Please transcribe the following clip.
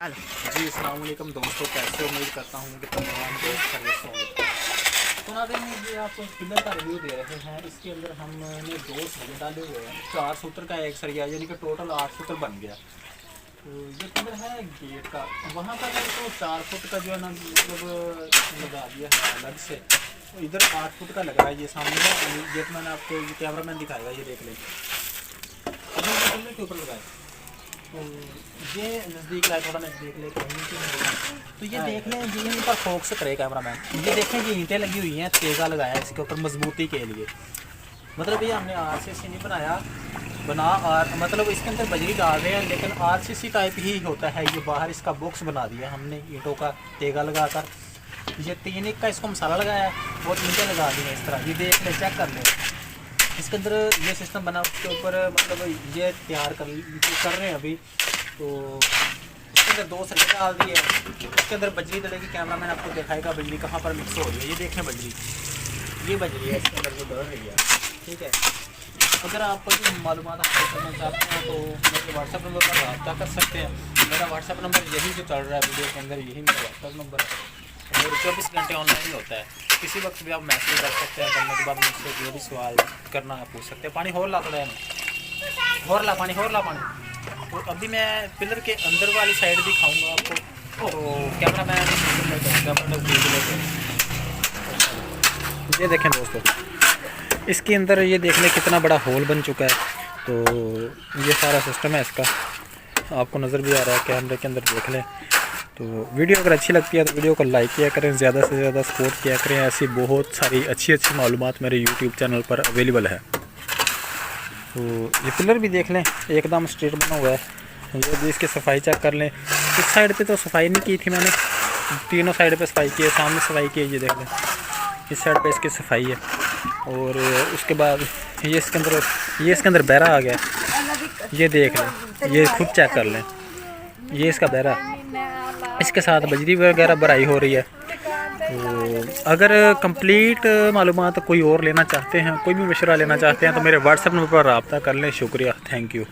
जी अस्सलाम वालेकुम दोस्तों, कैसे उम्मीद करता हूँ कि तमाम दोस्त सर्विस होंगे। तो नाज़रीन ये आपको पिलर का रिव्यू दे रहे हैं। इसके अंदर हमने 2 सरिये डाले हुए हैं, 4 सूत्र का एक सरिया, यानी कि टोटल 8 सूत्र बन गया। तो ये पिलर है गेट का, वहाँ पर तो 4 फुट का जो है ना मतलब लगा दिया है अलग से। तो इधर 8 फुट का लग रहा है, ये सामने है गेट। मैंने आपको कैमरा मैन दिखाएगा, ये देख लें। अभी पिलर के ऊपर लगाए तो ये नज़दीक लाए, थोड़ा नज़दीक ले तो ये देख लें, ये इन पर फोकस करे कैमरा मैन। ये देखें ये ईंटें लगी हुई हैं, तेगा लगाया है इसके ऊपर मजबूती के लिए। मतलब ये हमने आरसीसी नहीं बनाया, मतलब इसके अंदर बजरी डाल रहे हैं, लेकिन आरसीसी टाइप ही होता है। ये बाहर इसका बॉक्स बना दिया हमने ईंटों का तेगा लगाकर। ये 3 इंच का इसको मसाला लगाया है और ईंटें लगा दी हैं इस तरह। ये देख लें, चेक कर लें। इसके अंदर ये सिस्टम बना, उसके ऊपर मतलब ये तैयार कर रहे हैं अभी। तो इसके अंदर 2 सरिये डाल दिए, इसके अंदर बजरी डलेगी। कैमरा मैन आपको दिखाएगा बजरी कहाँ पर मिक्स हो रही है। ये देखें बजरी, ये बजरी है इसके अंदर जो डल रही है, ठीक है। अगर आप कोई मालूमात हासिल करना चाहते हैं तो मेरे व्हाट्सएप नंबर पर रब्ता कर सकते हैं। मेरा व्हाट्सएप नंबर यही जो चल रहा है वीडियो के अंदर, यही मेरा व्हाट्सएप नंबर है और 24 घंटे ऑनलाइन ही होता है। किसी वक्त भी आप मैसेज कर सकते हैं, करने के बाद मुझसे जो भी सवाल करना है पूछ सकते हैं। पानी होर ला, थोड़ा होर ला पानी, होर ला पानी। तो अभी मैं पिलर के अंदर वाली साइड भी खाऊंगा आपको, तो कैमरा मैन ये देखें दोस्तों, इसके अंदर ये देख लें कितना बड़ा होल बन चुका है। तो ये सारा सिस्टम है इसका, आपको नज़र भी आ रहा है कैमरे के अंदर, देख लें। तो वीडियो अगर अच्छी लगती है तो वीडियो को लाइक किया करें, ज़्यादा से ज़्यादा सपोर्ट किया करें। ऐसी बहुत सारी अच्छी मालूमात मेरे यूट्यूब चैनल पर अवेलेबल है। तो ये पिलर भी देख लें, एकदम स्ट्रेट बना हुआ है। ये भी इसकी सफाई चेक कर लें। इस साइड पे तो सफाई नहीं की थी मैंने, तीनों साइड पे सफाई की है, सामने सफाई की है। ये देख लें, इस साइड पे इसकी सफाई है। और उसके बाद ये इसके अंदर बहरा आ गया, ये देख लें, ये खुद चेक कर लें। ये इसका बहरा, इसके साथ बजरी वगैरह भराई हो रही है। तो अगर कंप्लीट मालूमात कोई और लेना चाहते हैं, कोई भी मशवरा लेना चाहते हैं तो मेरे व्हाट्सएप नंबर पर रब्ता कर लें। शुक्रिया, थैंक यू।